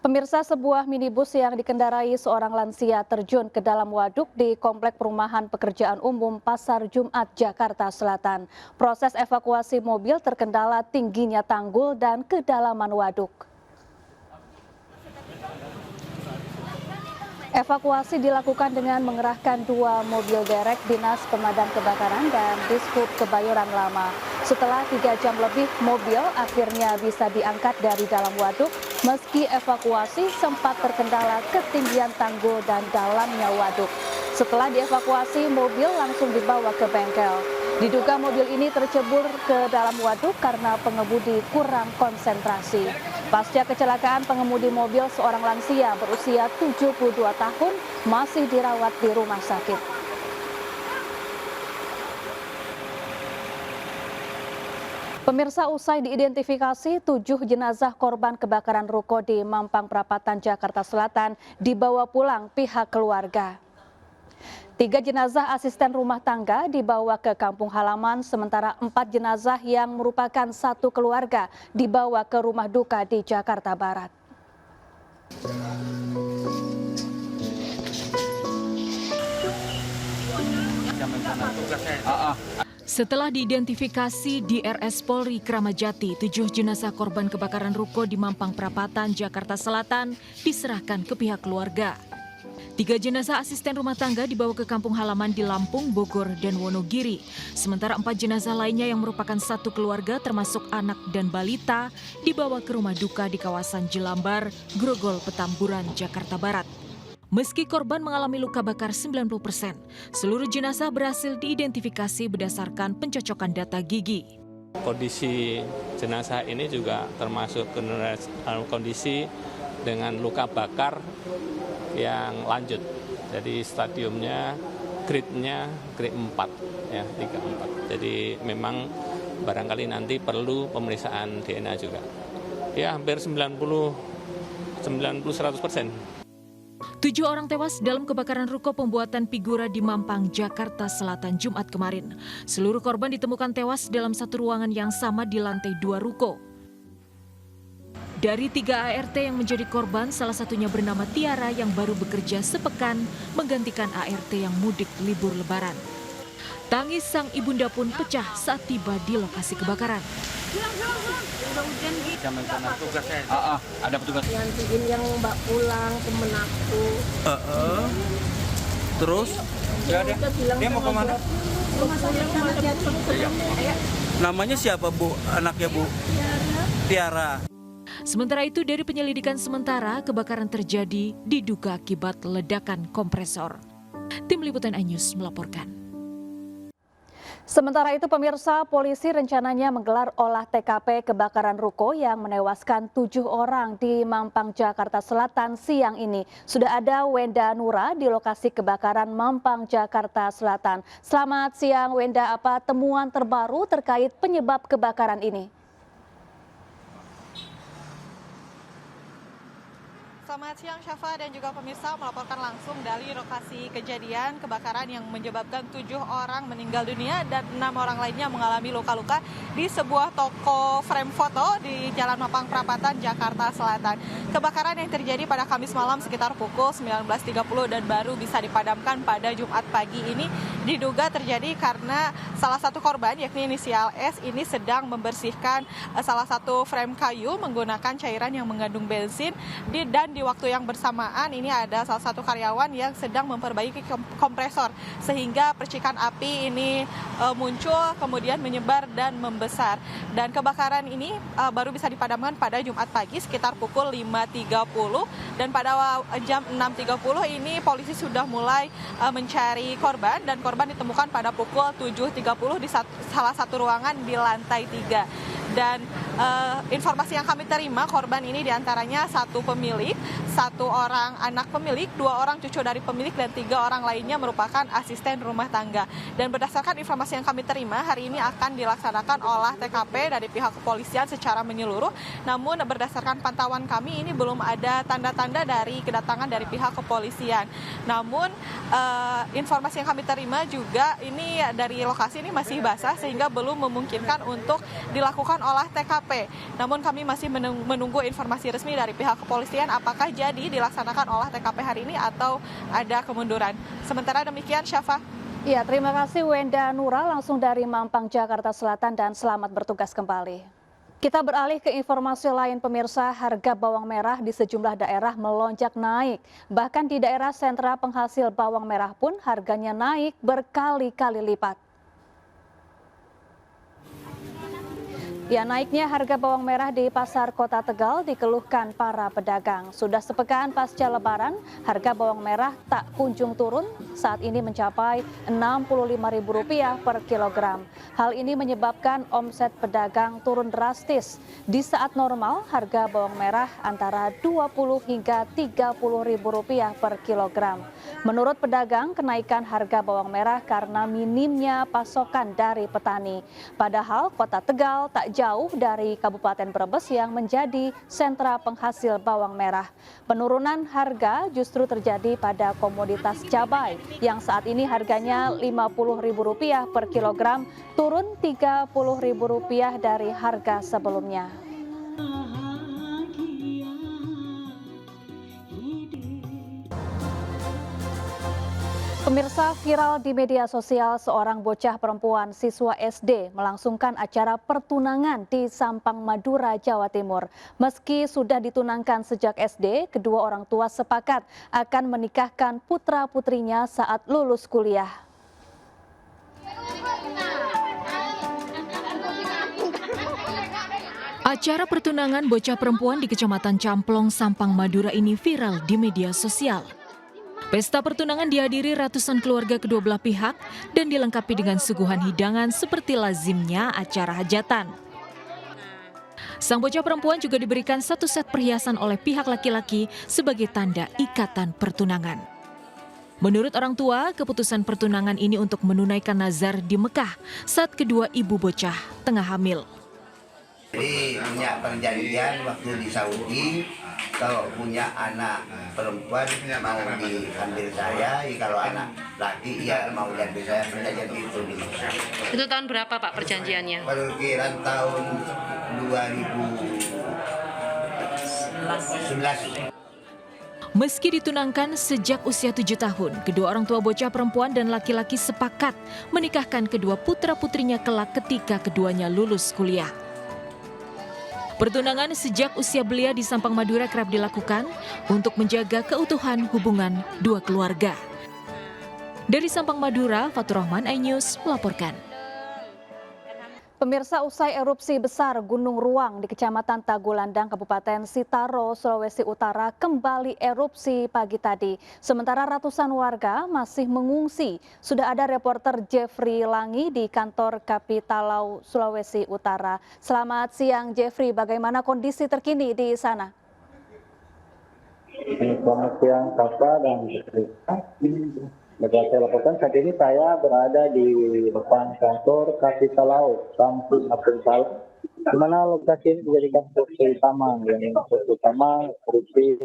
Pemirsa, sebuah minibus yang dikendarai seorang lansia terjun ke dalam waduk di Komplek Perumahan Pekerjaan Umum Pasar Jumat, Jakarta Selatan. Proses evakuasi mobil terkendala tingginya tanggul dan kedalaman waduk. Evakuasi dilakukan dengan mengerahkan 2 mobil derek Dinas Pemadam Kebakaran dan Dishub Kebayoran Lama. Setelah 3 jam lebih, mobil akhirnya bisa diangkat dari dalam waduk meski evakuasi sempat terkendala ketinggian tanggul dan dalamnya waduk. Setelah dievakuasi, mobil langsung dibawa ke bengkel. Diduga mobil ini tercebur ke dalam waduk karena pengemudi kurang konsentrasi. Pasca kecelakaan, pengemudi mobil seorang lansia berusia 72 tahun masih dirawat di rumah sakit. Pemirsa, usai diidentifikasi, 7 jenazah korban kebakaran ruko di Mampang Perapatan, Jakarta Selatan dibawa pulang pihak keluarga. 3 jenazah asisten rumah tangga dibawa ke kampung halaman, sementara 4 jenazah yang merupakan satu keluarga dibawa ke rumah duka di Jakarta Barat. Setelah diidentifikasi di RS Polri Kramat Jati, 7 jenazah korban kebakaran ruko di Mampang Perapatan, Jakarta Selatan diserahkan ke pihak keluarga. 3 jenazah asisten rumah tangga dibawa ke kampung halaman di Lampung, Bogor, dan Wonogiri. Sementara 4 jenazah lainnya yang merupakan satu keluarga termasuk anak dan balita dibawa ke rumah duka di kawasan Jelambar, Grogol, Petamburan, Jakarta Barat. Meski korban mengalami luka bakar 90%, seluruh jenazah berhasil diidentifikasi berdasarkan pencocokan data gigi. Kondisi jenazah ini juga termasuk kondisi dengan luka bakar yang lanjut. Jadi stadiumnya grade-nya grade 4 ya, 3-4. Jadi memang barangkali nanti perlu pemeriksaan DNA juga. Ya, hampir 90-100%. 7 orang tewas dalam kebakaran ruko pembuatan figura di Mampang, Jakarta Selatan Jumat kemarin. Seluruh korban ditemukan tewas dalam satu ruangan yang sama di lantai 2 ruko. Dari 3 ART yang menjadi korban, salah satunya bernama Tiara yang baru bekerja sepekan menggantikan ART yang mudik libur lebaran. Tangis sang ibunda pun pecah saat tiba di lokasi kebakaran. Udah hujan gitu. Ada petugas. Ngantiin yang mbak pulang temen aku. Terus? Dia mau kemana? Namanya siapa, Bu? Anaknya, Bu? Tiara. Sementara itu, dari penyelidikan sementara, kebakaran terjadi diduga akibat ledakan kompresor. Tim Liputan iNews melaporkan. Sementara itu, pemirsa, polisi rencananya menggelar olah TKP kebakaran ruko yang menewaskan 7 orang di Mampang, Jakarta Selatan siang ini. Sudah ada Wenda Nura di lokasi kebakaran Mampang, Jakarta Selatan. Selamat siang, Wenda. Apa temuan terbaru terkait penyebab kebakaran ini? Selamat siang Syafa dan juga pemirsa, melaporkan langsung dari lokasi kejadian kebakaran yang menyebabkan 7 orang meninggal dunia dan 6 orang lainnya mengalami luka-luka di sebuah toko frame foto di Jalan Mampang Perapatan, Jakarta Selatan. Kebakaran yang terjadi pada Kamis malam sekitar pukul 19.30 dan baru bisa dipadamkan pada Jumat pagi ini diduga terjadi karena salah satu korban, yakni inisial S, ini sedang membersihkan salah satu frame kayu menggunakan cairan yang mengandung bensin dan di waktu yang bersamaan ini ada salah satu karyawan yang sedang memperbaiki kompresor sehingga percikan api ini muncul kemudian menyebar dan membesar. Dan kebakaran ini baru bisa dipadamkan pada Jumat pagi sekitar pukul 5.30 dan pada jam 6.30 ini polisi sudah mulai mencari korban dan korban ditemukan pada pukul 7.30 di salah satu ruangan di lantai 3. Dan informasi yang kami terima, korban ini diantaranya satu pemilik, 1 orang anak pemilik, 2 orang cucu dari pemilik, dan 3 orang lainnya merupakan asisten rumah tangga. Dan berdasarkan informasi yang kami terima, hari ini akan dilaksanakan olah TKP dari pihak kepolisian secara menyeluruh. Namun berdasarkan pantauan kami ini belum ada tanda-tanda dari kedatangan dari pihak kepolisian. Namun informasi yang kami terima juga ini dari lokasi ini masih basah sehingga belum memungkinkan untuk dilakukan olah TKP. Namun kami masih menunggu informasi resmi dari pihak kepolisian apakah jadi dilaksanakan olah TKP hari ini atau ada kemunduran. Sementara demikian, Syafa. Ya, terima kasih Wenda Nura langsung dari Mampang, Jakarta Selatan dan selamat bertugas kembali. Kita beralih ke informasi lain pemirsa, harga bawang merah di sejumlah daerah melonjak naik. Bahkan di daerah sentra penghasil bawang merah pun harganya naik berkali-kali lipat. Ya, naiknya harga bawang merah di pasar Kota Tegal dikeluhkan para pedagang. Sudah sepekan pasca Lebaran, harga bawang merah tak kunjung turun, saat ini mencapai Rp65.000 per kilogram. Hal ini menyebabkan omset pedagang turun drastis. Di saat normal, harga bawang merah antara Rp20 hingga Rp30.000 per kilogram. Menurut pedagang, kenaikan harga bawang merah karena minimnya pasokan dari petani. Padahal Kota Tegal tak jauh dari Kabupaten Brebes yang menjadi sentra penghasil bawang merah. Penurunan harga justru terjadi pada komoditas cabai yang saat ini harganya Rp50.000 per kilogram, turun Rp30.000 dari harga sebelumnya. Pemirsa, viral di media sosial seorang bocah perempuan siswa SD melangsungkan acara pertunangan di Sampang, Madura, Jawa Timur. Meski sudah ditunangkan sejak SD, kedua orang tua sepakat akan menikahkan putra-putrinya saat lulus kuliah. Acara pertunangan bocah perempuan di Kecamatan Camplong, Sampang, Madura ini viral di media sosial. Pesta pertunangan dihadiri ratusan keluarga kedua belah pihak dan dilengkapi dengan suguhan hidangan seperti lazimnya acara hajatan. Sang bocah perempuan juga diberikan satu set perhiasan oleh pihak laki-laki sebagai tanda ikatan pertunangan. Menurut orang tua, keputusan pertunangan ini untuk menunaikan nazar di Mekah saat kedua ibu bocah tengah hamil. Jadi punya perjanjian waktu di Saudi, kalau punya anak perempuan mau diambil saya, kalau anak laki ya mau diambil saya, perjanjian itu di Mekah. Itu tahun berapa Pak perjanjiannya? Perkiraan tahun 2011. Meski ditunangkan sejak usia 7 tahun, kedua orang tua bocah perempuan dan laki-laki sepakat menikahkan kedua putra-putrinya kelak ketika keduanya lulus kuliah. Pertunangan sejak usia belia di Sampang, Madura kerap dilakukan untuk menjaga keutuhan hubungan dua keluarga. Dari Sampang, Madura, Fatur Rahman, iNews melaporkan. Pemirsa, usai erupsi besar Gunung Ruang di Kecamatan Tagulandang, Kabupaten Sitaro, Sulawesi Utara kembali erupsi pagi tadi. Sementara ratusan warga masih mengungsi. Sudah ada reporter Jeffrey Langi di kantor Kapitalau, Sulawesi Utara. Selamat siang Jeffrey, bagaimana kondisi terkini di sana? Selamat siang Safa dan dapat saya laporkan saat ini saya berada di depan kantor Kapitalau, kampus Apung Salam, di mana lokasi ini dijadikan fokus utama, yang fokus utama erupsi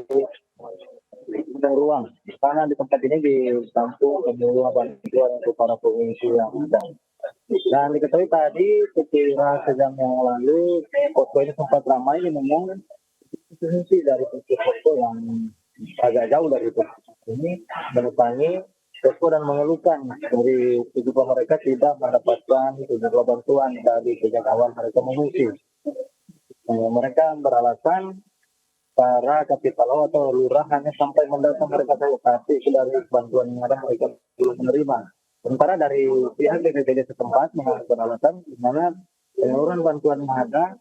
Gunung Ruang. Di sana di tempat ini ditampung penyuluh bantuan untuk para pengungsi yang ada. Dan diketahui tadi sekira sejam yang lalu posko ini sempat ramai dengan pengungsi dari posko yang agak jauh dari posko ini mendatangi posko dan mengeluhkan dari sejumlah mereka tidak mendapatkan sejumlah bantuan dari sejak awal mereka mengungsi. Mereka beralasan para Kapitalau atau lurah hanya sampai mendatang mereka ke lokasi dari bantuan yang ada mereka belum menerima. Sementara dari pihak BPBD setempat beralasan di mana penyaluran bantuan yang ada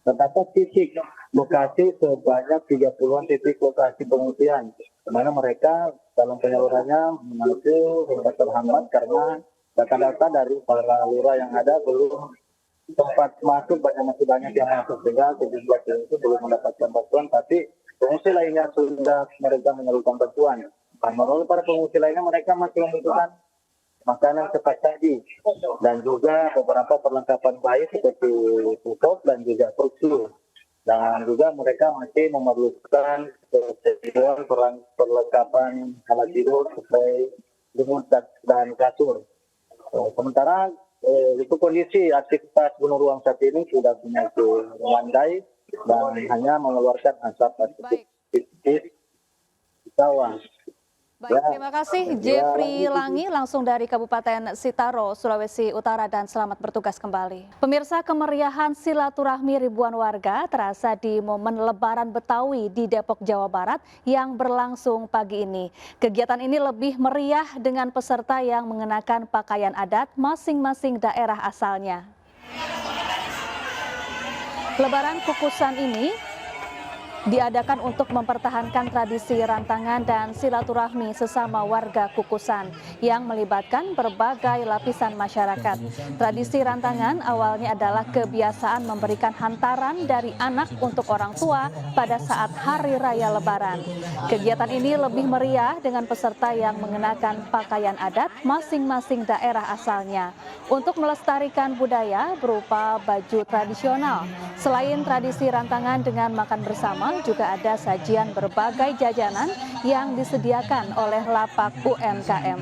terdapat titik lokasi sebanyak 30-an titik lokasi pengungsian, di mana mereka dalam penyalurannya mengaku sempat terhambat karena data-data dari para lurah yang ada belum sempat masuk, masih banyak yang masuk sehingga sejumlah pengungsi belum mendapatkan bantuan, tapi pengungsi lainnya sudah mereka menyalurkan bantuan. Menurut para pengungsi lainnya mereka masih membutuhkan makanan cepat saji dan juga beberapa perlengkapan bayi seperti pupuk dan juga susu. Dan juga mereka masih memerlukan kebutuhan perlengkapan alat tidur seperti selimut dan kasur. Sementara Itu kondisi aktivitas gunung ruang saat ini sudah semakin melandai dan hanya mengeluarkan asap tipis di bawah. Baik, terima kasih Jeffrey Langi langsung dari Kabupaten Sitaro, Sulawesi Utara dan selamat bertugas kembali. Pemirsa, kemeriahan silaturahmi ribuan warga terasa di momen Lebaran Betawi di Depok, Jawa Barat yang berlangsung pagi ini. Kegiatan ini lebih meriah dengan peserta yang mengenakan pakaian adat masing-masing daerah asalnya. Lebaran kukusan ini diadakan untuk mempertahankan tradisi rantangan dan silaturahmi sesama warga kukusan yang melibatkan berbagai lapisan masyarakat. Tradisi rantangan awalnya adalah kebiasaan memberikan hantaran dari anak untuk orang tua pada saat hari raya Lebaran. Kegiatan ini lebih meriah dengan peserta yang mengenakan pakaian adat masing-masing daerah asalnya untuk melestarikan budaya berupa baju tradisional. Selain tradisi rantangan dengan makan bersama, juga ada sajian berbagai jajanan yang disediakan oleh lapak UMKM.